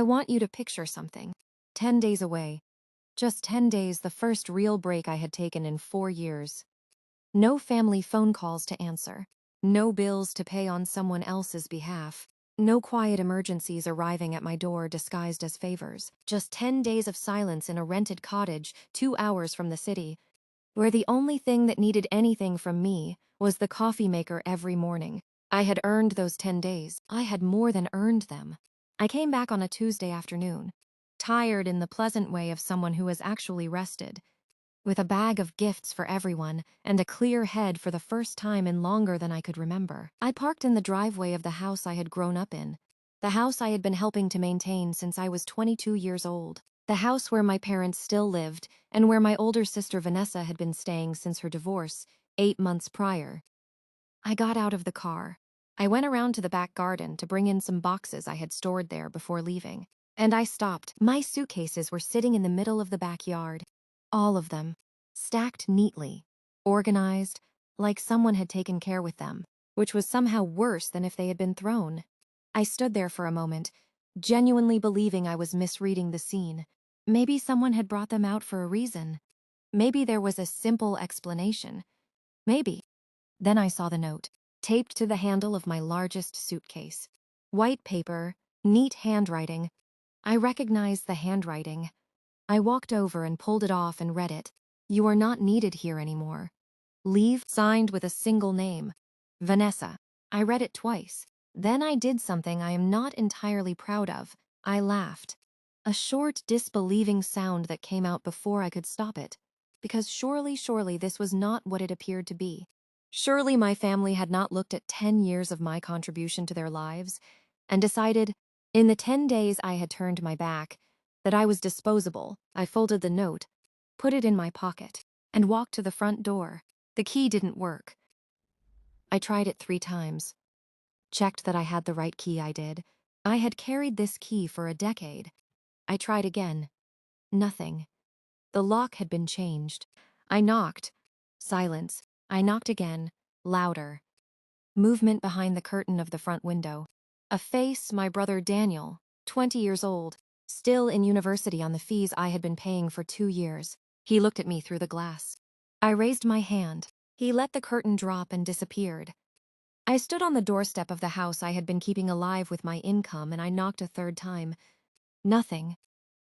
I want you to picture something. 10 days away. Just 10 days, the first real break I had taken in 4 years. No family phone calls to answer. No bills to pay on someone else's behalf. No quiet emergencies arriving at my door disguised as favors. Just 10 days of silence in a rented cottage 2 hours from the city, where the only thing that needed anything from me was the coffee maker every morning. I had earned those 10 days. I had more than earned them. I came back on a Tuesday afternoon, tired in the pleasant way of someone who has actually rested, with a bag of gifts for everyone and a clear head for the first time in longer than I could remember. I parked in the driveway of the house I had grown up in, the house I had been helping to maintain since I was 22 years old, the house where my parents still lived and where my older sister Vanessa had been staying since her divorce 8 months prior. I got out of the car. I went around to the back garden to bring in some boxes I had stored there before leaving. And I stopped. My suitcases were sitting in the middle of the backyard. All of them, stacked neatly, organized, like someone had taken care with them, which was somehow worse than if they had been thrown. I stood there for a moment, genuinely believing I was misreading the scene. Maybe someone had brought them out for a reason. Maybe there was a simple explanation. Maybe. Then I saw the note, taped to the handle of my largest suitcase. White paper, neat handwriting. I recognized the handwriting. I walked over and pulled it off and read it. You are not needed here anymore. Leave, signed with a single name. Vanessa. I read it twice. Then I did something I am not entirely proud of. I laughed. A short, disbelieving sound that came out before I could stop it. Because surely this was not what it appeared to be. Surely my family had not looked at 10 years of my contribution to their lives and decided, in the 10 days I had turned my back, that I was disposable. I folded the note, put it in my pocket, and walked to the front door. The key didn't work. I tried it 3 times. Checked that I had the right key. I did. I had carried this key for a decade. I tried again. Nothing. The lock had been changed. I knocked. Silence. I knocked again, louder. Movement behind the curtain of the front window. A face, my brother Daniel, 20 years old, still in university on the fees I had been paying for 2 years. He looked at me through the glass. I raised my hand. He let the curtain drop and disappeared. I stood on the doorstep of the house I had been keeping alive with my income, and I knocked a 3rd time. Nothing.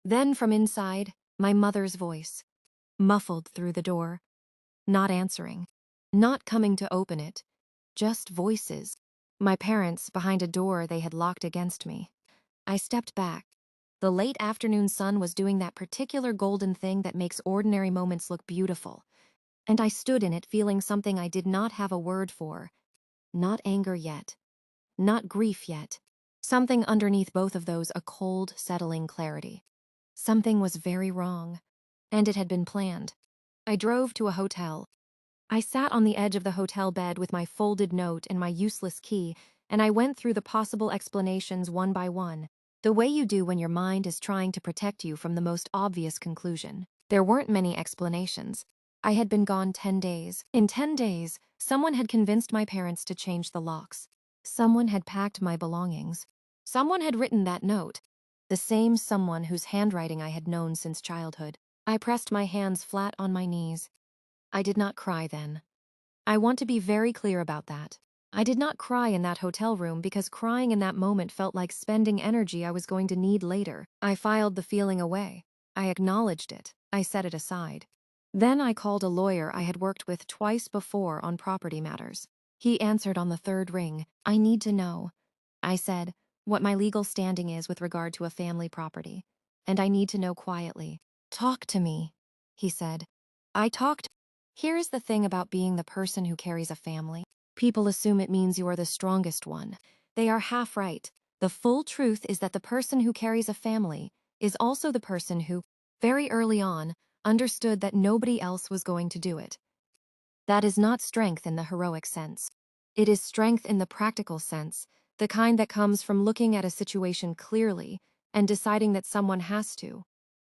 Then from inside, my mother's voice, muffled through the door, not answering, not coming to open it, just voices. My parents behind a door they had locked against me. I stepped back. The late afternoon sun was doing that particular golden thing that makes ordinary moments look beautiful, and I stood in it feeling something I did not have a word for. Not anger yet. Not grief yet. Something underneath both of those, a cold, settling clarity. Something was very wrong, and it had been planned. I drove to a hotel. I sat on the edge of the hotel bed with my folded note and my useless key, and I went through the possible explanations one by one, the way you do when your mind is trying to protect you from the most obvious conclusion. There weren't many explanations. I had been gone 10 days. In 10 days, someone had convinced my parents to change the locks. Someone had packed my belongings. Someone had written that note. The same someone whose handwriting I had known since childhood. I pressed my hands flat on my knees. I did not cry then. I want to be very clear about that. I did not cry in that hotel room because crying in that moment felt like spending energy I was going to need later. I filed the feeling away. I acknowledged it. I set it aside. Then I called a lawyer I had worked with twice before on property matters. He answered on the 3rd ring. I need to know, I said, what my legal standing is with regard to a family property. And I need to know quietly. Talk to me, he said. I talked. Here is the thing about being the person who carries a family. People assume it means you are the strongest one. They are half right. The full truth is that the person who carries a family is also the person who, very early on, understood that nobody else was going to do it. That is not strength in the heroic sense. It is strength in the practical sense, the kind that comes from looking at a situation clearly and deciding that someone has to.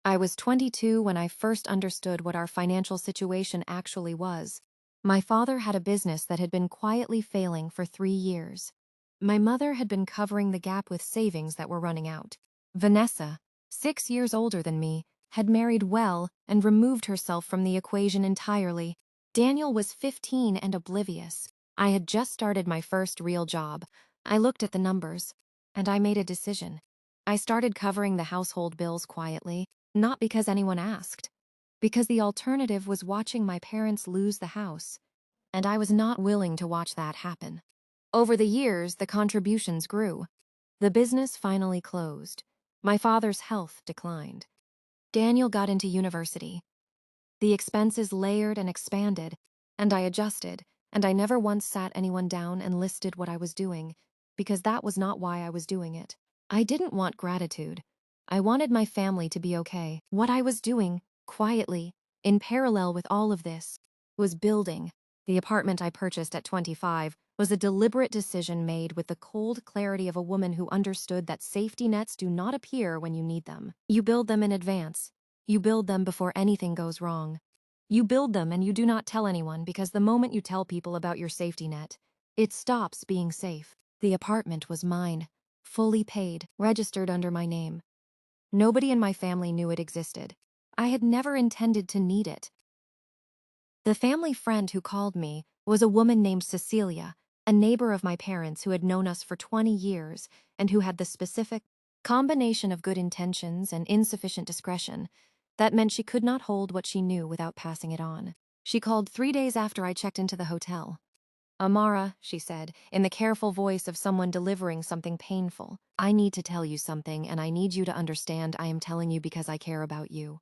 I was 22 when I first understood what our financial situation actually was. My father had a business that had been quietly failing for 3 years. My mother had been covering the gap with savings that were running out. Vanessa, 6 years older than me, had married well and removed herself from the equation entirely. Daniel was 15 and oblivious. I had just started my first real job. I looked at the numbers, and I made a decision. I started covering the household bills quietly, not because anyone asked, because the alternative was watching my parents lose the house, and I was not willing to watch that happen. Over the years, the contributions grew. The business finally closed. My father's health declined. Daniel got into university. The expenses layered and expanded, and I adjusted, and I never once sat anyone down and listed what I was doing, because that was not why I was doing it. I didn't want gratitude. I wanted my family to be okay. What I was doing, quietly, in parallel with all of this, was building. The apartment I purchased at 25 was a deliberate decision made with the cold clarity of a woman who understood that safety nets do not appear when you need them. You build them in advance. You build them before anything goes wrong. You build them and you do not tell anyone, because the moment you tell people about your safety net, it stops being safe. The apartment was mine, fully paid, registered under my name. Nobody in my family knew it existed. I had never intended to need it. The family friend who called me was a woman named Cecilia, a neighbor of my parents who had known us for 20 years and who had the specific combination of good intentions and insufficient discretion that meant she could not hold what she knew without passing it on. She called 3 days after I checked into the hotel. "Amara," she said, in the careful voice of someone delivering something painful, "I need to tell you something, and I need you to understand I am telling you because I care about you."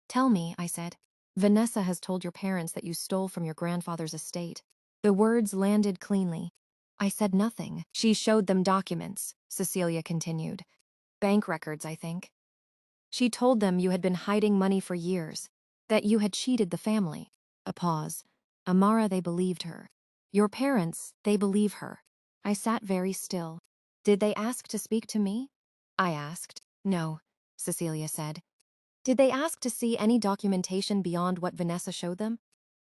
"Tell me," I said. "Vanessa has told your parents that you stole from your grandfather's estate." The words landed cleanly. I said nothing. "She showed them documents," Cecilia continued. "Bank records, I think. She told them you had been hiding money for years, that you had cheated the family." A pause. "Amara, they believed her. Your parents, they believe her." I sat very still. "Did they ask to speak to me?" I asked. "No," Cecilia said. "Did they ask to see any documentation beyond what Vanessa showed them?"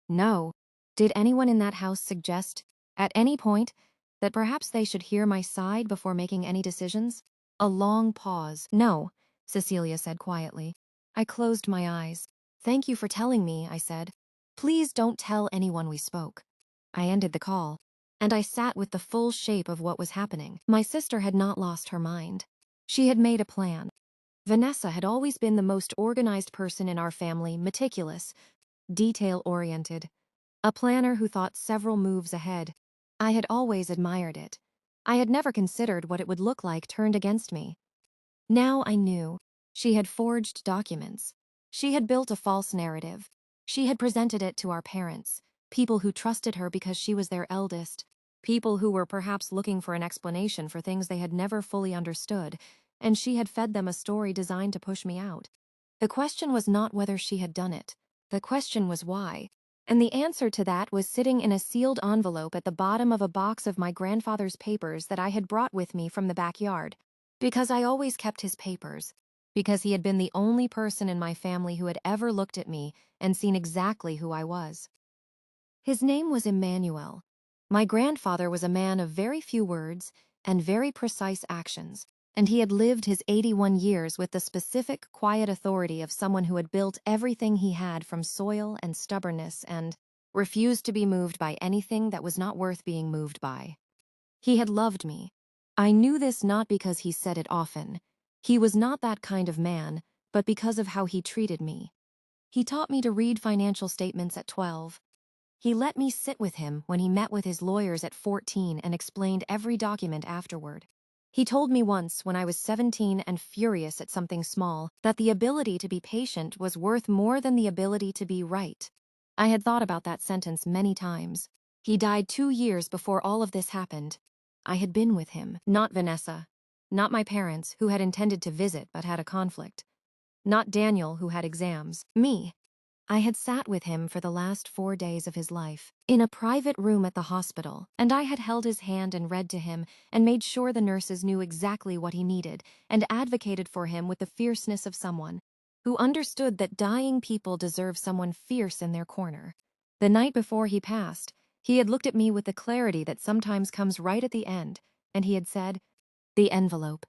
"No." "Did anyone in that house suggest, at any point, that perhaps they should hear my side before making any decisions?" A long pause. "No," Cecilia said quietly. I closed my eyes. "Thank you for telling me," I said. "Please don't tell anyone we spoke." I ended the call, and I sat with the full shape of what was happening. My sister had not lost her mind. She had made a plan. Vanessa had always been the most organized person in our family, meticulous, detail-oriented, a planner who thought several moves ahead. I had always admired it. I had never considered what it would look like turned against me. Now I knew. She had forged documents. She had built a false narrative. She had presented it to our parents, people who trusted her because she was their eldest, people who were perhaps looking for an explanation for things they had never fully understood, and she had fed them a story designed to push me out. The question was not whether she had done it. The question was why. And the answer to that was sitting in a sealed envelope at the bottom of a box of my grandfather's papers that I had brought with me from the backyard. Because I always kept his papers. Because he had been the only person in my family who had ever looked at me and seen exactly who I was. His name was Emmanuel. My grandfather was a man of very few words and very precise actions, and he had lived his 81 years with the specific, quiet authority of someone who had built everything he had from soil and stubbornness and refused to be moved by anything that was not worth being moved by. He had loved me. I knew this not because he said it often. He was not that kind of man, but because of how he treated me. He taught me to read financial statements at 12. He let me sit with him when he met with his lawyers at 14 and explained every document afterward. He told me once, when I was 17 and furious at something small, that the ability to be patient was worth more than the ability to be right. I had thought about that sentence many times. He died 2 years before all of this happened. I had been with him, not Vanessa, not my parents, who had intended to visit but had a conflict, not Daniel, who had exams, me. I had sat with him for the last 4 days of his life, in a private room at the hospital, and I had held his hand and read to him and made sure the nurses knew exactly what he needed and advocated for him with the fierceness of someone who understood that dying people deserve someone fierce in their corner. The night before he passed, he had looked at me with the clarity that sometimes comes right at the end, and he had said, "The envelope."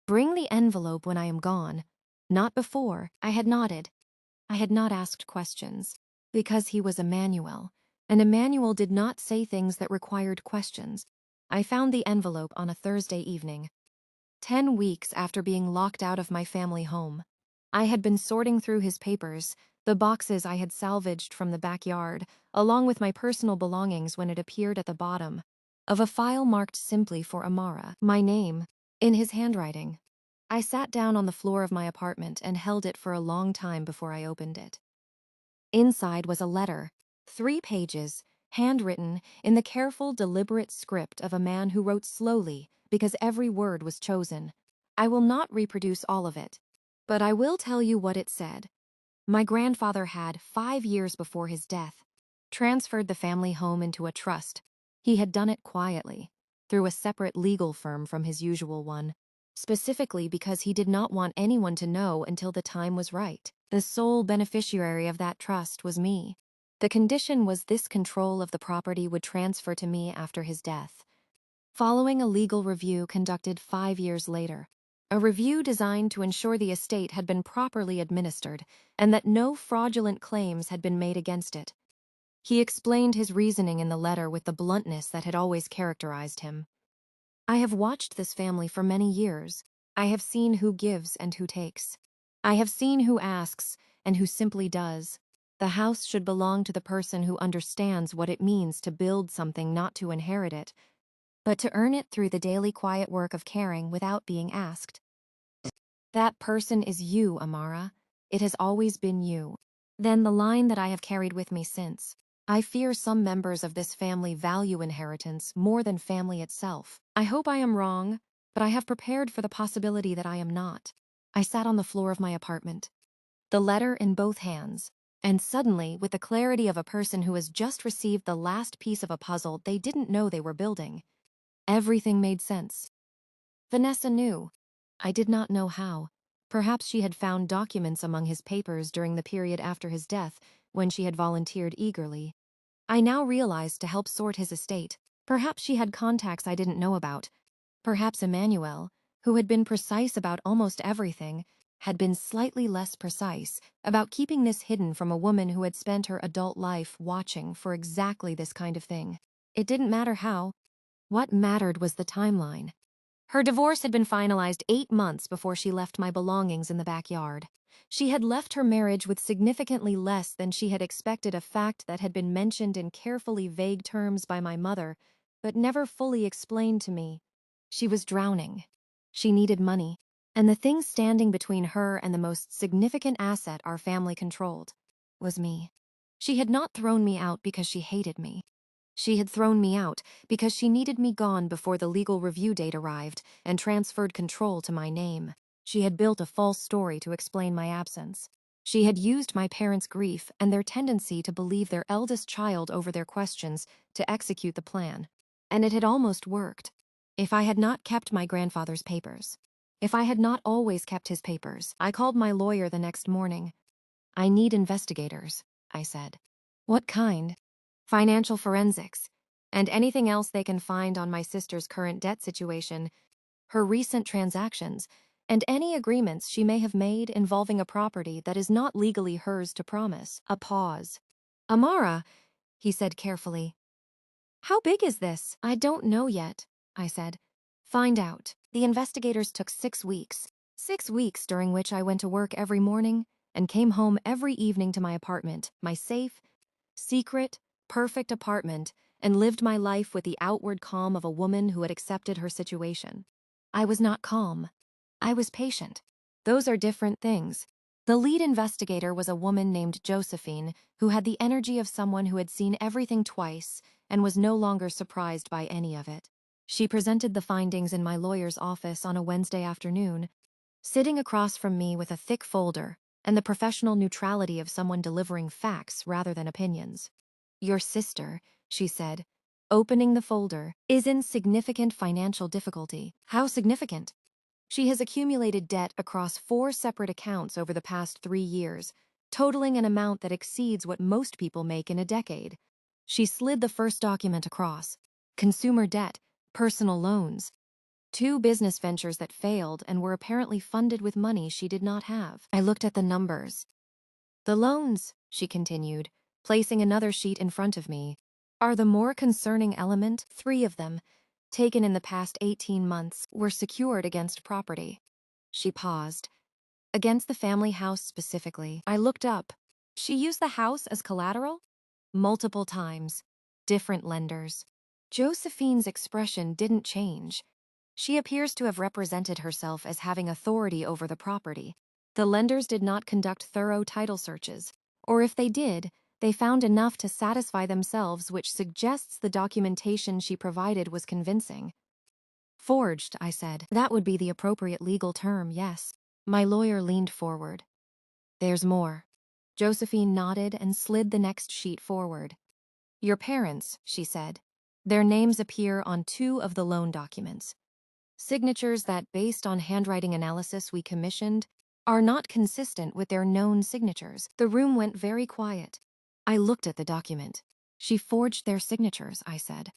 Bring the envelope when I am gone. Not before. I had nodded. I had not asked questions. Because he was Emmanuel, and Emmanuel did not say things that required questions. I found the envelope on a Thursday evening, 10 weeks after being locked out of my family home. I had been sorting through his papers, the boxes I had salvaged from the backyard, along with my personal belongings when it appeared at the bottom of a file marked simply for Amara, my name, in his handwriting. I sat down on the floor of my apartment and held it for a long time before I opened it. Inside was a letter, 3 pages, handwritten in the careful, deliberate script of a man who wrote slowly because every word was chosen. I will not reproduce all of it, but I will tell you what it said. My grandfather had, 5 years before his death, transferred the family home into a trust. He had done it quietly, through a separate legal firm from his usual one, specifically because he did not want anyone to know until the time was right. The sole beneficiary of that trust was me. The condition was this control of the property would transfer to me after his death. Following a legal review conducted 5 years later, a review designed to ensure the estate had been properly administered and that no fraudulent claims had been made against it. He explained his reasoning in the letter with the bluntness that had always characterized him. I have watched this family for many years. I have seen who gives and who takes. I have seen who asks and who simply does. The house should belong to the person who understands what it means to build something, not to inherit it, but to earn it through the daily quiet work of caring without being asked. That person is you, Amara. It has always been you. Then the line that I have carried with me since. I fear some members of this family value inheritance more than family itself. I hope I am wrong, but I have prepared for the possibility that I am not. I sat on the floor of my apartment, the letter in both hands, and suddenly, with the clarity of a person who has just received the last piece of a puzzle they didn't know they were building, everything made sense. Vanessa knew. I did not know how. Perhaps she had found documents among his papers during the period after his death, when she had volunteered eagerly. I now realized to help sort his estate. Perhaps she had contacts I didn't know about. Perhaps Emmanuel, who had been precise about almost everything, had been slightly less precise about keeping this hidden from a woman who had spent her adult life watching for exactly this kind of thing. It didn't matter how. What mattered was the timeline. Her divorce had been finalized 8 months before she left my belongings in the backyard. She had left her marriage with significantly less than she had expected, a fact that had been mentioned in carefully vague terms by my mother, but never fully explained to me. She was drowning. She needed money, and the thing standing between her and the most significant asset our family controlled was me. She had not thrown me out because she hated me. She had thrown me out because she needed me gone before the legal review date arrived and transferred control to my name. She had built a false story to explain my absence. She had used my parents' grief and their tendency to believe their eldest child over their questions to execute the plan. And it had almost worked. If I had not kept my grandfather's papers. If I had not always kept his papers. I called my lawyer the next morning. I need investigators, I said. What kind? Financial forensics, and anything else they can find on my sister's current debt situation, her recent transactions, and any agreements she may have made involving a property that is not legally hers to promise. A pause. Amara, he said carefully. How big is this? I don't know yet, I said. Find out. The investigators took 6 weeks. 6 weeks during which I went to work every morning and came home every evening to my apartment, my safe, secret, perfect apartment, and lived my life with the outward calm of a woman who had accepted her situation. I was not calm. I was patient. Those are different things. The lead investigator was a woman named Josephine, who had the energy of someone who had seen everything twice and was no longer surprised by any of it. She presented the findings in my lawyer's office on a Wednesday afternoon, sitting across from me with a thick folder and the professional neutrality of someone delivering facts rather than opinions. Your sister, she said, opening the folder, is in significant financial difficulty. How significant? She has accumulated debt across 4 separate accounts over the past 3 years, totaling an amount that exceeds what most people make in a decade. She slid the first document across. Consumer debt, personal loans. 2 business ventures that failed and were apparently funded with money she did not have. I looked at the numbers. The loans, she continued, placing another sheet in front of me, are the more concerning element. 3 of them, taken in the past 18 months, were secured against property. She paused. Against the family house specifically. I looked up. She used the house as collateral? Multiple times. Different lenders. Josephine's expression didn't change. She appears to have represented herself as having authority over the property. The lenders did not conduct thorough title searches, or if they did, they found enough to satisfy themselves, which suggests the documentation she provided was convincing. Forged, I said. That would be the appropriate legal term, yes. My lawyer leaned forward. There's more. Josephine nodded and slid the next sheet forward. Your parents, she said. Their names appear on 2 of the loan documents. Signatures that, based on handwriting analysis we commissioned, are not consistent with their known signatures. The room went very quiet. I looked at the document. She forged their signatures, I said.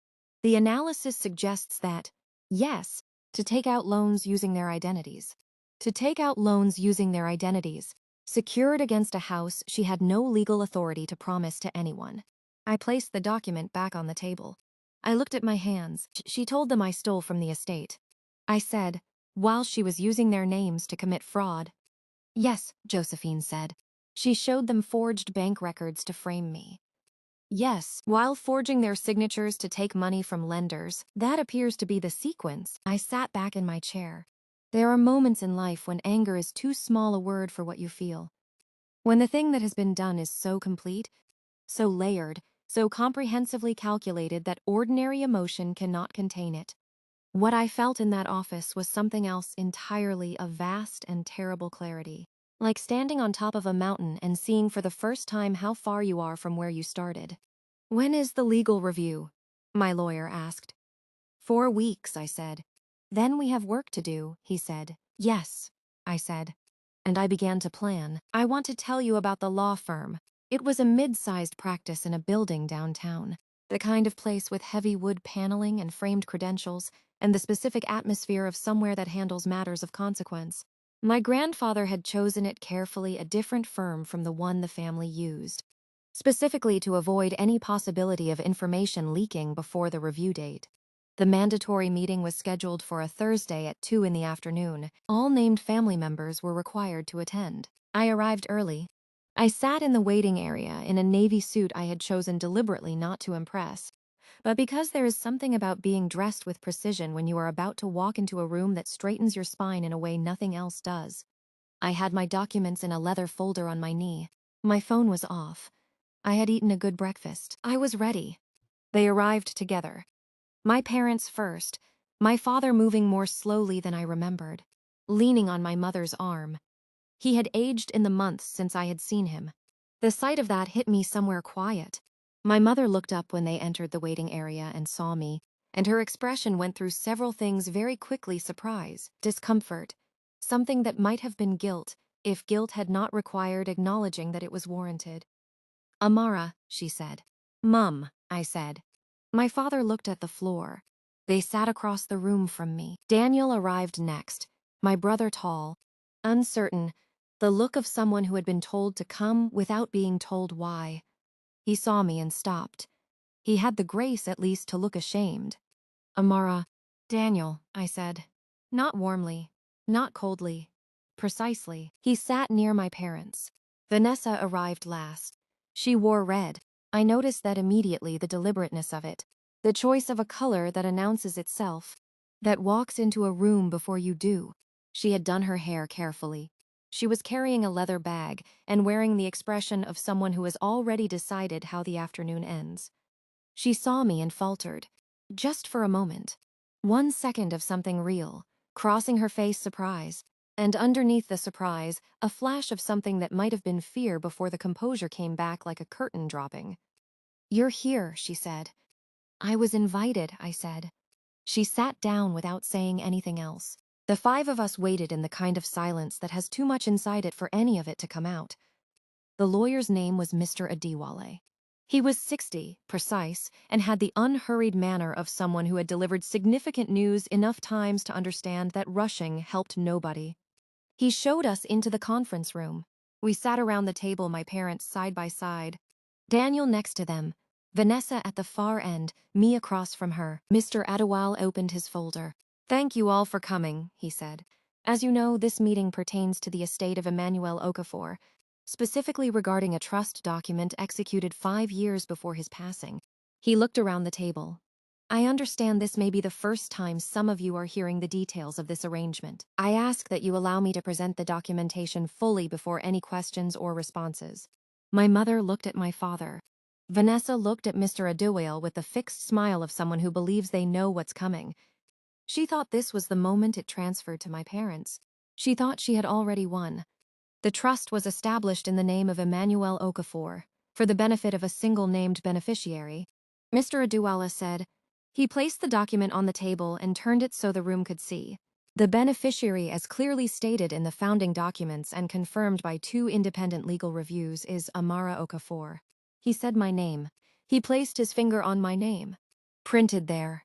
The analysis suggests that, yes, to take out loans using their identities. To take out loans using their identities, secured against a house she had no legal authority to promise to anyone. I placed the document back on the table. I looked at my hands. She told them I stole from the estate. I said, while she was using their names to commit fraud. Yes, Josephine said. She showed them forged bank records to frame me. Yes, while forging their signatures to take money from lenders. That appears to be the sequence. I sat back in my chair. There are moments in life when anger is too small a word for what you feel. When the thing that has been done is so complete, so layered, so comprehensively calculated that ordinary emotion cannot contain it. What I felt in that office was something else entirely, of vast and terrible clarity. Like standing on top of a mountain and seeing for the first time how far you are from where you started. When is the legal review? My lawyer asked. 4 weeks, I said. Then we have work to do, he said. Yes, I said. And I began to plan. I want to tell you about the law firm. It was a mid-sized practice in a building downtown. The kind of place with heavy wood paneling and framed credentials, and the specific atmosphere of somewhere that handles matters of consequence. My grandfather had chosen it carefully, a different firm from the one the family used, specifically to avoid any possibility of information leaking before the review date. The mandatory meeting was scheduled for a Thursday at 2 in the afternoon. All named family members were required to attend. I arrived early. I sat in the waiting area in a navy suit I had chosen deliberately not to impress. But because there is something about being dressed with precision when you are about to walk into a room that straightens your spine in a way nothing else does. I had my documents in a leather folder on my knee. My phone was off. I had eaten a good breakfast. I was ready. They arrived together. My parents first, my father moving more slowly than I remembered, leaning on my mother's arm. He had aged in the months since I had seen him. The sight of that hit me somewhere quiet. My mother looked up when they entered the waiting area and saw me, and her expression went through several things very quickly: surprise, discomfort, something that might have been guilt, if guilt had not required acknowledging that it was warranted. Amara, she said. Mum, I said. My father looked at the floor. They sat across the room from me. Daniel arrived next, my brother tall, uncertain, the look of someone who had been told to come without being told why. He saw me and stopped. He had the grace at least to look ashamed. Amara. Daniel, I said. Not warmly, not coldly. Precisely. He sat near my parents. Vanessa arrived last. She wore red. I noticed that immediately, the deliberateness of it. The choice of a color that announces itself. That walks into a room before you do. She had done her hair carefully. She was carrying a leather bag and wearing the expression of someone who has already decided how the afternoon ends. She saw me and faltered. Just for a moment. 1 second of something real, crossing her face: surprise. And underneath the surprise, a flash of something that might have been fear before the composure came back like a curtain dropping. You're here, she said. I was invited, I said. She sat down without saying anything else. The 5 of us waited in the kind of silence that has too much inside it for any of it to come out. The lawyer's name was Mr. Adiwale. He was 60, precise, and had the unhurried manner of someone who had delivered significant news enough times to understand that rushing helped nobody. He showed us into the conference room. We sat around the table, my parents side by side. Daniel next to them, Vanessa at the far end, me across from her. Mr. Adewale opened his folder. "Thank you all for coming," he said. "As you know, this meeting pertains to the estate of Emmanuel Okafor, specifically regarding a trust document executed 5 years before his passing." He looked around the table. "I understand this may be the first time some of you are hearing the details of this arrangement. I ask that you allow me to present the documentation fully before any questions or responses." My mother looked at my father. Vanessa looked at Mr. Adewale with the fixed smile of someone who believes they know what's coming. She thought this was the moment it transferred to my parents. She thought she had already won. The trust was established in the name of Emmanuel Okafor, for the benefit of a single named beneficiary. Mr. Adewale said. He placed the document on the table and turned it so the room could see. "The beneficiary, as clearly stated in the founding documents and confirmed by 2 independent legal reviews, is Amara Okafor." He said my name. He placed his finger on my name. Printed there.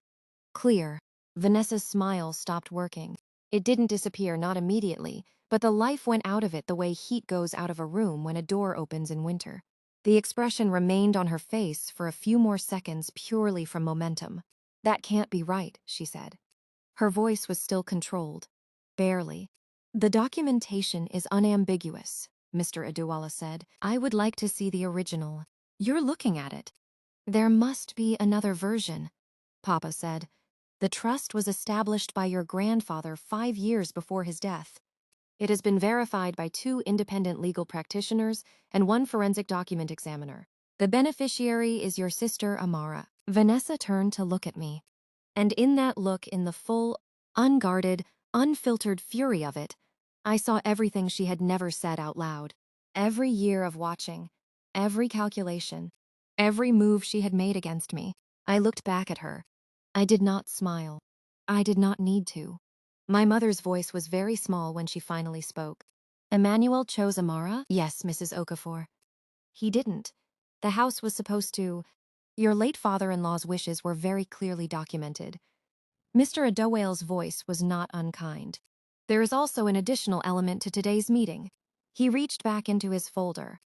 Clear. Vanessa's smile stopped working. It didn't disappear, not immediately, but the life went out of it the way heat goes out of a room when a door opens in winter. The expression remained on her face for a few more seconds purely from momentum. "That can't be right," she said. Her voice was still controlled. Barely. "The documentation is unambiguous," Mr. Adewale said. "I would like to see the original." "You're looking at it." "There must be another version," Papa said. "The trust was established by your grandfather 5 years before his death. It has been verified by 2 independent legal practitioners and 1 forensic document examiner. The beneficiary is your sister, Amara." Vanessa turned to look at me. And in that look, in the full, unguarded, unfiltered fury of it, I saw everything she had never said out loud. Every year of watching, every calculation, every move she had made against me. I looked back at her. I did not smile. I did not need to. My mother's voice was very small when she finally spoke. "Emmanuel chose Amara?" "Yes, Mrs. Okafor." "He didn't. The house was supposed to. Your late father-in-law's wishes were very clearly documented." Mr. Adewale's voice was not unkind. "There is also an additional element to today's meeting." He reached back into his folder.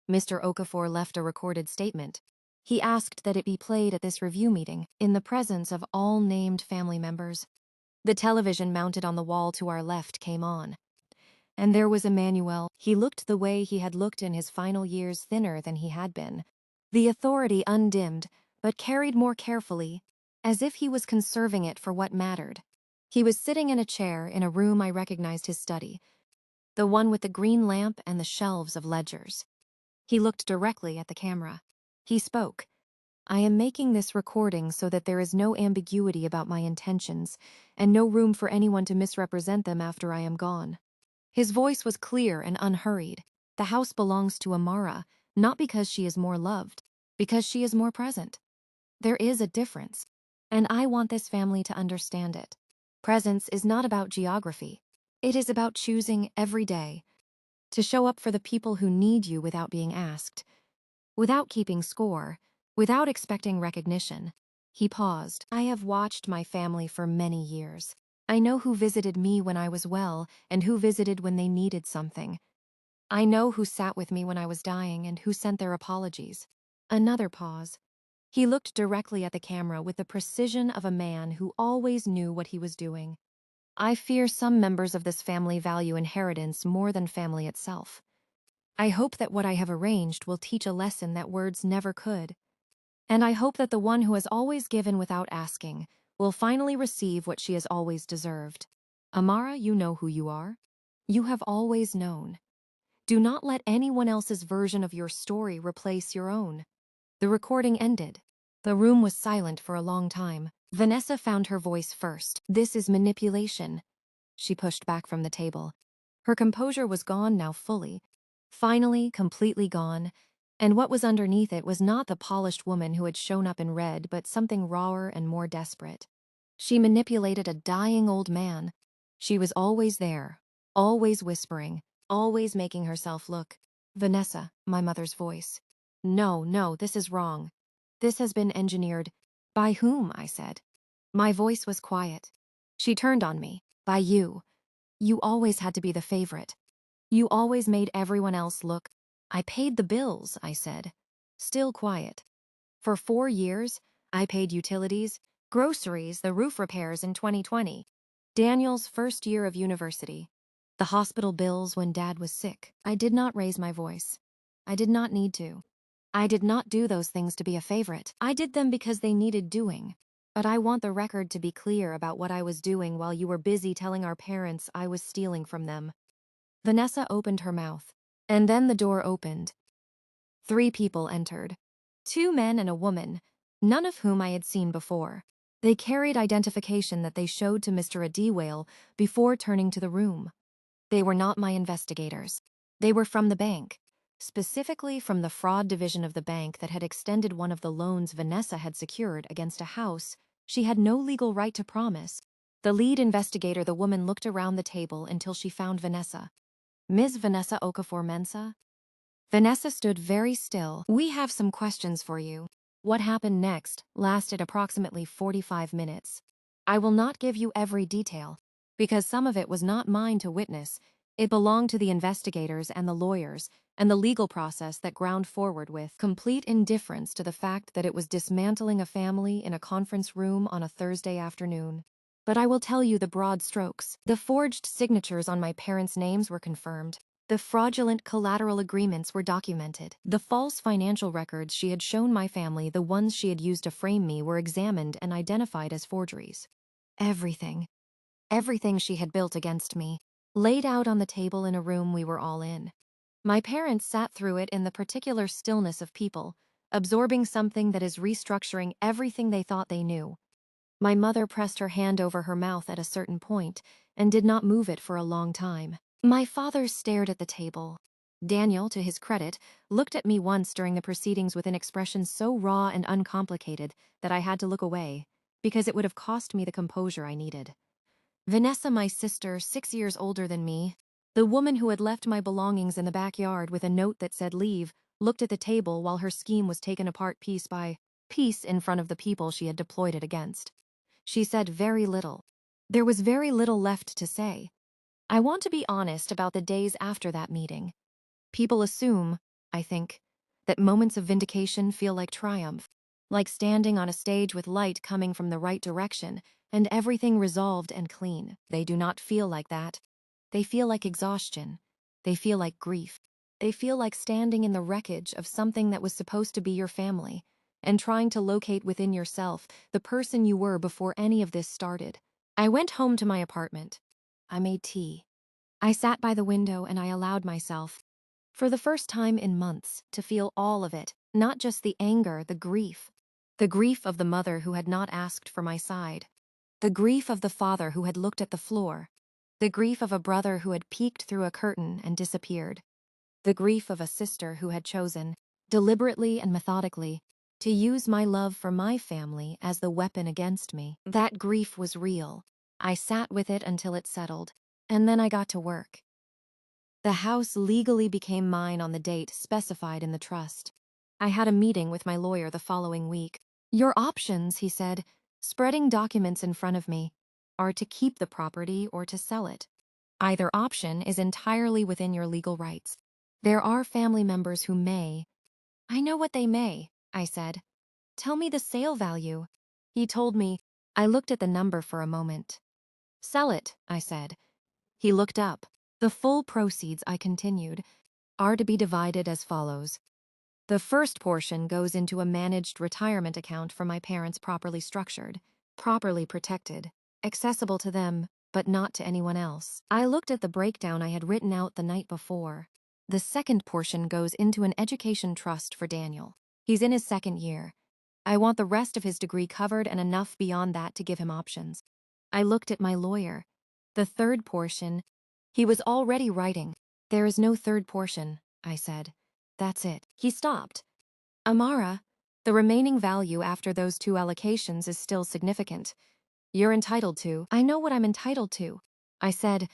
Mr. Okafor left a recorded statement. He asked that it be played at this review meeting, in the presence of all named family members. The television mounted on the wall to our left came on. And there was Emmanuel. He looked the way he had looked in his final years, thinner than he had been. The authority undimmed, but carried more carefully, as if he was conserving it for what mattered. He was sitting in a chair in a room I recognized his study, the one with the green lamp and the shelves of ledgers. He looked directly at the camera. He spoke. "I am making this recording so that there is no ambiguity about my intentions, and no room for anyone to misrepresent them after I am gone." His voice was clear and unhurried. "The house belongs to Amara, not because she is more loved, because she is more present. There is a difference, and I want this family to understand it. Presence is not about geography. It is about choosing every day to show up for the people who need you without being asked, without keeping score, without expecting recognition." He paused. "I have watched my family for many years. I know who visited me when I was well and who visited when they needed something. I know who sat with me when I was dying and who sent their apologies." Another pause. He looked directly at the camera with the precision of a man who always knew what he was doing. "I fear some members of this family value inheritance more than family itself. I hope that what I have arranged will teach a lesson that words never could. And I hope that the one who has always given without asking will finally receive what she has always deserved. Amara, you know who you are. You have always known. Do not let anyone else's version of your story replace your own." The recording ended. The room was silent for a long time. Vanessa found her voice first. "This is manipulation." She pushed back from the table. Her composure was gone now fully. Finally, completely gone. And what was underneath it was not the polished woman who had shown up in red, but something rawer and more desperate. She manipulated a dying old man. She was always there, always whispering, always making herself look. "Vanessa," my mother's voice. No, no, this is wrong. This has been engineered. By whom? I said. My voice was quiet. She turned on me. By you. You always had to be the favorite. You always made everyone else look. I paid the bills, I said. Still quiet. For 4 years, I paid utilities, groceries, the roof repairs in 2020. Daniel's first year of university. The hospital bills when Dad was sick. I did not raise my voice. I did not need to. I did not do those things to be a favorite. I did them because they needed doing. But I want the record to be clear about what I was doing while you were busy telling our parents I was stealing from them. Vanessa opened her mouth. And then the door opened. 3 people entered. 2 men and a woman, none of whom I had seen before. They carried identification that they showed to Mr. Adewale before turning to the room. They were not my investigators. They were from the bank, specifically from the fraud division of the bank that had extended one of the loans Vanessa had secured against a house she had no legal right to promise. The lead investigator, the woman, looked around the table until she found Vanessa. Ms. Vanessa Okafor-Mensah? Vanessa stood very still. We have some questions for you. What happened next lasted approximately 45 minutes. I will not give you every detail, because some of it was not mine to witness. It belonged to the investigators and the lawyers, and the legal process that ground forward with complete indifference to the fact that it was dismantling a family in a conference room on a Thursday afternoon. But I will tell you the broad strokes. The forged signatures on my parents' names were confirmed. The fraudulent collateral agreements were documented. The false financial records she had shown my family, the ones she had used to frame me, were examined and identified as forgeries. Everything she had built against me, laid out on the table in a room we were all in. My parents sat through it in the particular stillness of people, absorbing something that is restructuring everything they thought they knew. My mother pressed her hand over her mouth at a certain point and did not move it for a long time. My father stared at the table. Daniel, to his credit, looked at me once during the proceedings with an expression so raw and uncomplicated that I had to look away, because it would have cost me the composure I needed. Vanessa, my sister, 6 years older than me, the woman who had left my belongings in the backyard with a note that said leave, looked at the table while her scheme was taken apart piece by piece in front of the people she had deployed it against. She said very little. There was very little left to say. I want to be honest about the days after that meeting. People assume, I think, that moments of vindication feel like triumph, like standing on a stage with light coming from the right direction and everything resolved and clean. They do not feel like that. They feel like exhaustion. They feel like grief. They feel like standing in the wreckage of something that was supposed to be your family and trying to locate within yourself the person you were before any of this started. I went home to my apartment. I made tea. I sat by the window and I allowed myself, for the first time in months, to feel all of it, not just the anger, the grief. The grief of the mother who had not asked for my side. The grief of the father who had looked at the floor. The grief of a brother who had peeked through a curtain and disappeared. The grief of a sister who had chosen, deliberately and methodically, to use my love for my family as the weapon against me. That grief was real. I sat with it until it settled, and then I got to work. The house legally became mine on the date specified in the trust. I had a meeting with my lawyer the following week. Your options, he said, spreading documents in front of me, are to keep the property or to sell it. Either option is entirely within your legal rights. There are family members who may. I know what they may, I said. Tell me the sale value. He told me. I looked at the number for a moment. Sell it, I said. He looked up. The full proceeds, I continued, are to be divided as follows. The first portion goes into a managed retirement account for my parents, properly structured, properly protected, accessible to them, but not to anyone else. I looked at the breakdown I had written out the night before. The second portion goes into an education trust for Daniel. He's in his 2nd year. I want the rest of his degree covered and enough beyond that to give him options. I looked at my lawyer. The third portion, he was already writing. There is no third portion, I said. That's it. He stopped. Amara, the remaining value after those 2 allocations is still significant. You're entitled to. I know what I'm entitled to. I said,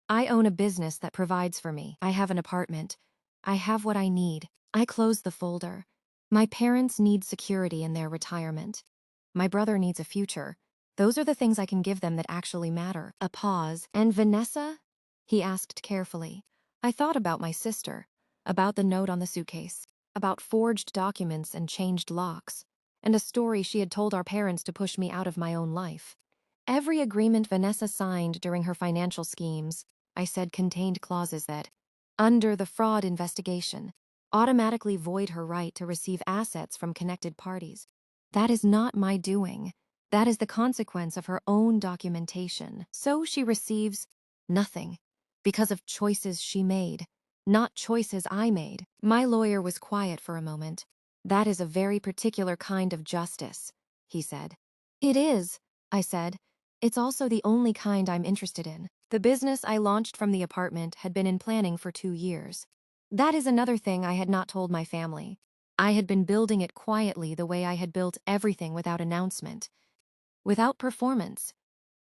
I own a business that provides for me. I have an apartment. I have what I need. I closed the folder. My parents need security in their retirement. My brother needs a future. Those are the things I can give them that actually matter. A pause. And Vanessa? He asked carefully. I thought about my sister, about the note on the suitcase, about forged documents and changed locks, and a story she had told our parents to push me out of my own life. Every agreement Vanessa signed during her financial schemes, I said, contained clauses that, under the fraud investigation, automatically void her right to receive assets from connected parties. That is not my doing. That is the consequence of her own documentation. So she receives nothing because of choices she made, not choices I made. My lawyer was quiet for a moment. That is a very particular kind of justice, he said. It is, I said. It's also the only kind I'm interested in. The business I launched from the apartment had been in planning for 2 years. That is another thing I had not told my family. I had been building it quietly the way I had built everything without announcement, without performance,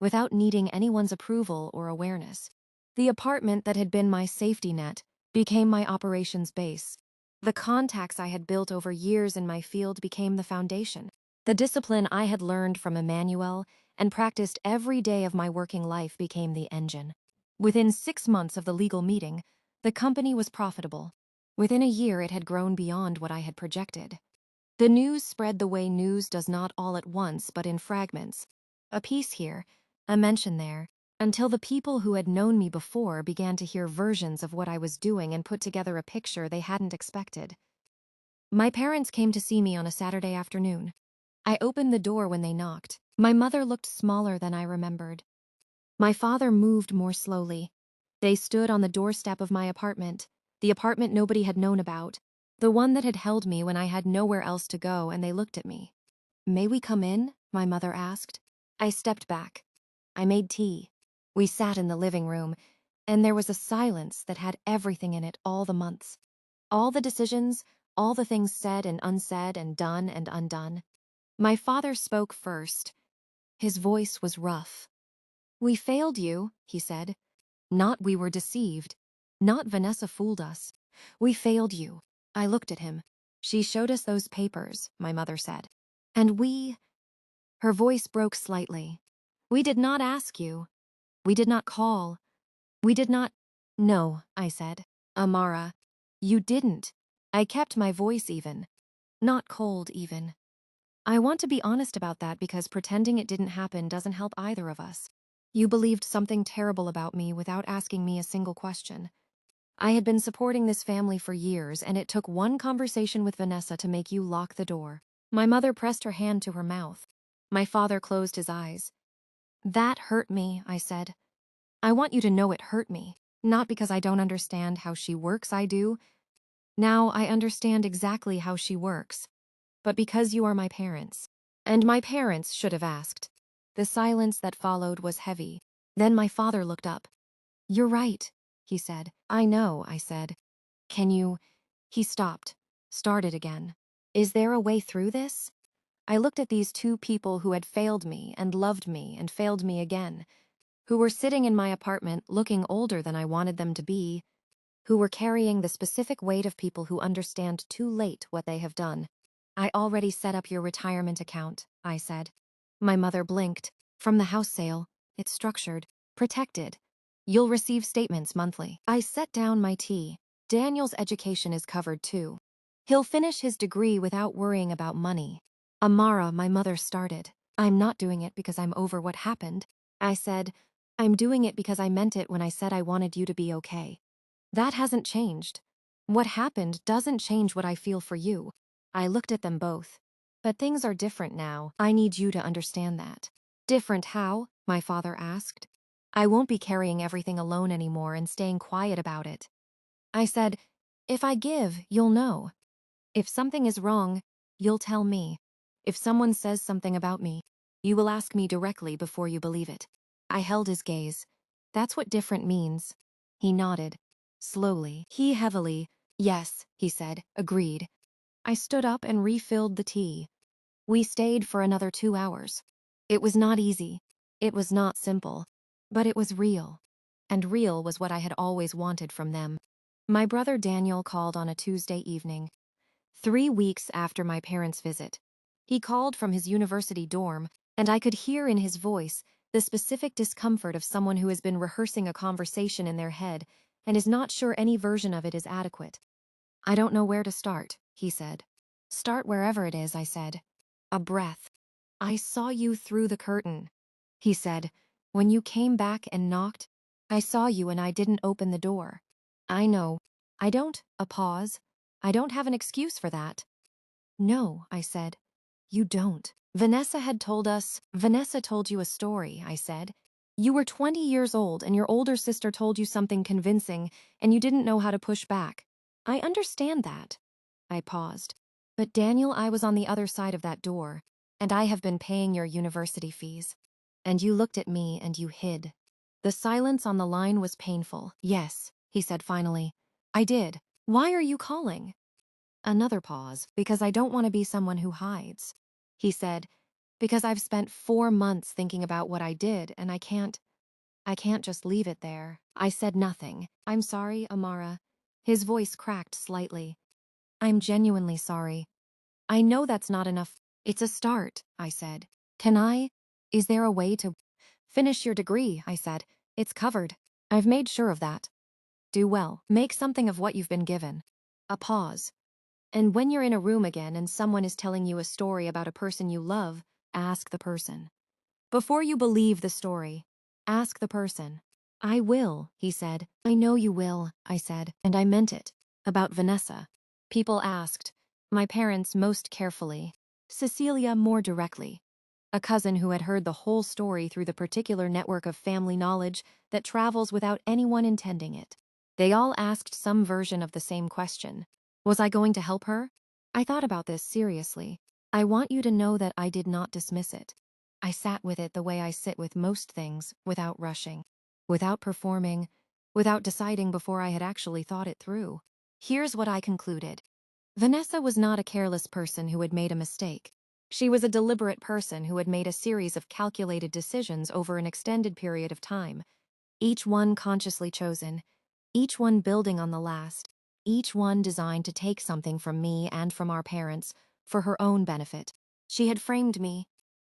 without needing anyone's approval or awareness. The apartment that had been my safety net became my operations base. The contacts I had built over years in my field became the foundation. The discipline I had learned from Emmanuel and practiced every day of my working life became the engine. Within 6 months of the legal meeting, the company was profitable. Within a year, it had grown beyond what I had projected. The news spread the way news does, not all at once, but in fragments. A piece here, a mention there, until the people who had known me before began to hear versions of what I was doing and put together a picture they hadn't expected. My parents came to see me on a Saturday afternoon. I opened the door when they knocked. My mother looked smaller than I remembered. My father moved more slowly. They stood on the doorstep of my apartment, the apartment nobody had known about, the one that had held me when I had nowhere else to go, and they looked at me. May we come in? My mother asked. I stepped back. I made tea. We sat in the living room, and there was a silence that had everything in it all the months. All the decisions, all the things said and unsaid and done and undone. My father spoke first. His voice was rough. We failed you, he said. Not we were deceived. Not Vanessa fooled us. We failed you. I looked at him. She showed us those papers, my mother said. And we... Her voice broke slightly. We did not ask you. We did not call. We did not... No, I said. Amara, you didn't. I kept my voice even. Not cold, even. I want to be honest about that because pretending it didn't happen doesn't help either of us. You believed something terrible about me without asking me a single question. I had been supporting this family for years, and it took one conversation with Vanessa to make you lock the door. My mother pressed her hand to her mouth. My father closed his eyes. That hurt me, I said. I want you to know it hurt me. Not because I don't understand how she works, I do. Now I understand exactly how she works. But because you are my parents. And my parents should have asked. The silence that followed was heavy. Then my father looked up. You're right, he said. I know, I said. Can you... He stopped, started again. Is there a way through this? I looked at these two people who had failed me and loved me and failed me again, who were sitting in my apartment looking older than I wanted them to be, who were carrying the specific weight of people who understand too late what they have done. I already set up your retirement account, I said. My mother blinked. From the house sale. It's structured. Protected. You'll receive statements monthly. I set down my tea. Daniel's education is covered too. He'll finish his degree without worrying about money. Amara, my mother started. I'm not doing it because I'm over what happened. I said, I'm doing it because I meant it when I said I wanted you to be okay. That hasn't changed. What happened doesn't change what I feel for you. I looked at them both. But things are different now. I need you to understand that. Different how? My father asked. I won't be carrying everything alone anymore and staying quiet about it. I said, if I give, you'll know. If something is wrong, you'll tell me. If someone says something about me, you will ask me directly before you believe it. I held his gaze. That's what different means. He nodded. Slowly, he heavily. Yes, he said, agreed. I stood up and refilled the tea. We stayed for another 2 hours. It was not easy. It was not simple. But it was real. And real was what I had always wanted from them. My brother Daniel called on a Tuesday evening. 3 weeks after my parents' visit. He called from his university dorm, and I could hear in his voice the specific discomfort of someone who has been rehearsing a conversation in their head and is not sure any version of it is adequate. "I don't know where to start," he said. "Start wherever it is," I said. A breath. "I saw you through the curtain," he said. "When you came back and knocked, I saw you and I didn't open the door. I know. I don't," a pause. "I don't have an excuse for that." "No," I said. "You don't. Vanessa told you a story," I said. "You were 20 years old and your older sister told you something convincing and you didn't know how to push back. I understand that." I paused. "But Daniel, I was on the other side of that door, and I have been paying your university fees." And you looked at me and you hid. The silence on the line was painful. "Yes," he said finally. "I did. Why are you calling?" Another pause. "Because I don't want to be someone who hides." He said, "Because I've spent 4 months thinking about what I did, and I can't just leave it there." I said nothing. "I'm sorry, Amara." His voice cracked slightly. "I'm genuinely sorry. I know that's not enough." "It's a start," I said. Is there a way to finish your degree?" I said. "It's covered. I've made sure of that." "Do well. Make something of what you've been given." A pause. "And when you're in a room again and someone is telling you a story about a person you love, ask the person. Before you believe the story, ask the person." "I will," he said. "I know you will," I said, and I meant it. About Vanessa. People asked. My parents most carefully. Cecilia more directly. A cousin who had heard the whole story through the particular network of family knowledge that travels without anyone intending it. They all asked some version of the same question. Was I going to help her? I thought about this seriously. I want you to know that I did not dismiss it. I sat with it the way I sit with most things, without rushing, without performing, without deciding before I had actually thought it through. Here's what I concluded. Vanessa was not a careless person who had made a mistake. She was a deliberate person who had made a series of calculated decisions over an extended period of time, each one consciously chosen, each one building on the last, each one designed to take something from me and from our parents for her own benefit. She had framed me.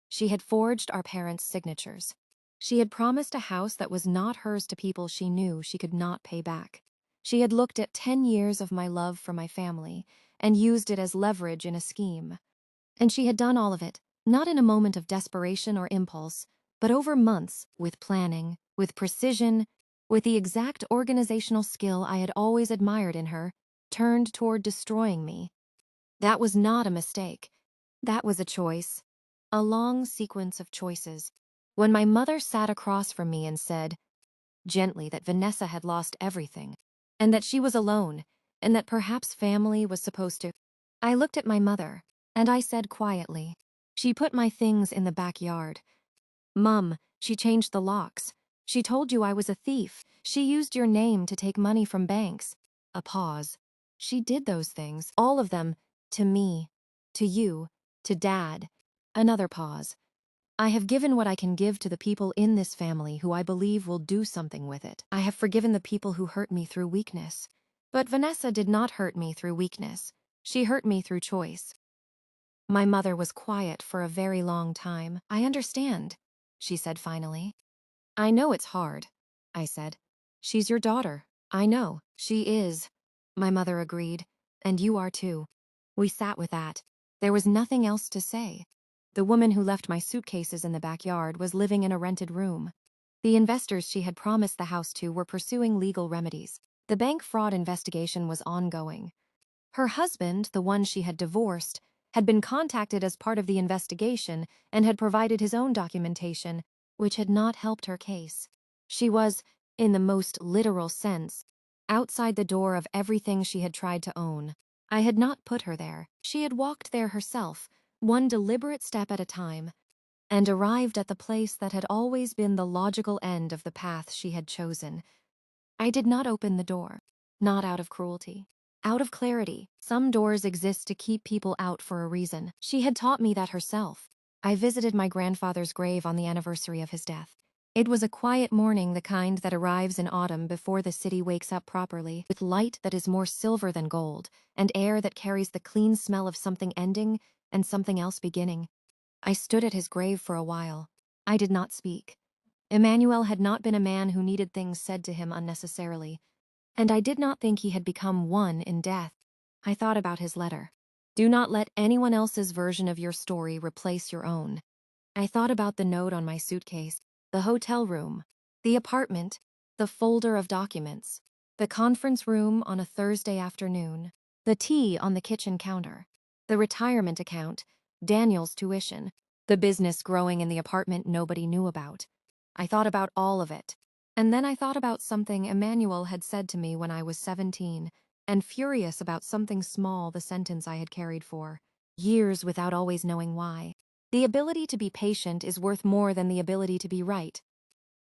She had forged our parents' signatures. She had promised a house that was not hers to people she knew she could not pay back. She had looked at 10 years of my love for my family and used it as leverage in a scheme. And she had done all of it, not in a moment of desperation or impulse, but over months, with planning, with precision, with the exact organizational skill I had always admired in her, turned toward destroying me. That was not a mistake. That was a choice. A long sequence of choices. When my mother sat across from me and said, gently, that Vanessa had lost everything, and that she was alone, and that perhaps family was supposed to. I looked at my mother, and I said quietly, "She put my things in the backyard. Mum, she changed the locks. She told you I was a thief. She used your name to take money from banks." A pause. "She did those things, all of them, to me, to you, to Dad." Another pause. "I have given what I can give to the people in this family who I believe will do something with it. I have forgiven the people who hurt me through weakness. But Vanessa did not hurt me through weakness. She hurt me through choice." My mother was quiet for a very long time. "I understand," she said finally. "I know it's hard," I said. "She's your daughter." "I know, she is," my mother agreed. "And you are too." We sat with that. There was nothing else to say. The woman who left my suitcases in the backyard was living in a rented room. The investors she had promised the house to were pursuing legal remedies. The bank fraud investigation was ongoing. Her husband, the one she had divorced, had been contacted as part of the investigation and had provided his own documentation, which had not helped her case. She was, in the most literal sense, outside the door of everything she had tried to own. I had not put her there. She had walked there herself, one deliberate step at a time, and arrived at the place that had always been the logical end of the path she had chosen. I did not open the door, not out of cruelty. Out of clarity. Some doors exist to keep people out for a reason. She had taught me that herself. I visited my grandfather's grave on the anniversary of his death. It was a quiet morning, the kind that arrives in autumn before the city wakes up properly, with light that is more silver than gold, and air that carries the clean smell of something ending and something else beginning. I stood at his grave for a while. I did not speak. Emmanuel had not been a man who needed things said to him unnecessarily, and I did not think he had become one in death. I thought about his letter. Do not let anyone else's version of your story replace your own. I thought about the note on my suitcase, the hotel room, the apartment, the folder of documents, the conference room on a Thursday afternoon, the tea on the kitchen counter, the retirement account, Daniel's tuition, the business growing in the apartment nobody knew about. I thought about all of it. And then I thought about something Emmanuel had said to me when I was 17, and furious about something small, the sentence I had carried for years without always knowing why. The ability to be patient is worth more than the ability to be right.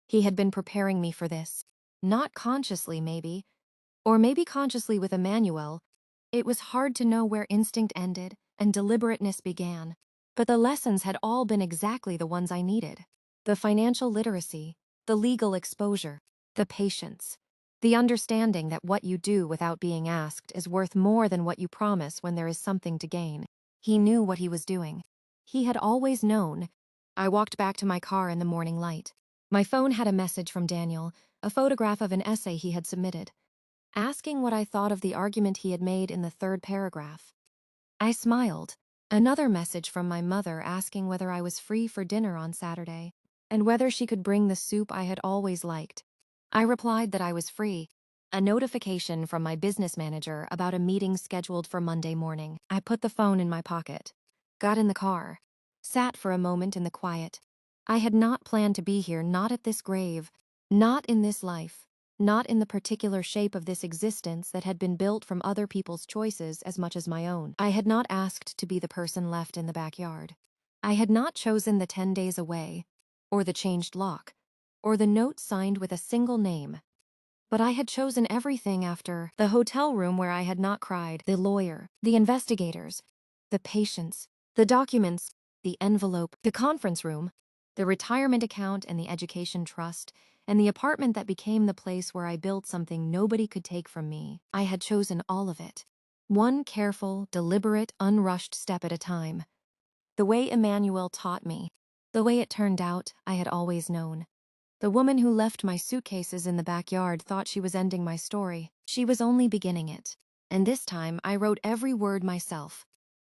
He had been preparing me for this. Not consciously, maybe. Or maybe consciously with Emmanuel. It was hard to know where instinct ended and deliberateness began. But the lessons had all been exactly the ones I needed. The financial literacy, the legal exposure, the patience, the understanding that what you do without being asked is worth more than what you promise when there is something to gain. He knew what he was doing. He had always known. I walked back to my car in the morning light. My phone had a message from Daniel, a photograph of an essay he had submitted, asking what I thought of the argument he had made in the third paragraph. I smiled. Another message from my mother asking whether I was free for dinner on Saturday, and whether she could bring the soup I had always liked. I replied that I was free. A notification from my business manager about a meeting scheduled for Monday morning. I put the phone in my pocket, got in the car, sat for a moment in the quiet. I had not planned to be here, not at this grave, not in this life. Not in the particular shape of this existence that had been built from other people's choices as much as my own. I had not asked to be the person left in the backyard. I had not chosen the 10 days away, or the changed lock, or the note signed with a single name. But I had chosen everything after the hotel room where I had not cried, the lawyer, the investigators, the patients, the documents, the envelope, the conference room, the retirement account and the education trust, and the apartment that became the place where I built something nobody could take from me. I had chosen all of it. One careful, deliberate, unrushed step at a time. The way Emmanuel taught me, the way it turned out, I had always known. The woman who left my suitcases in the backyard thought she was ending my story. She was only beginning it. And this time, I wrote every word myself.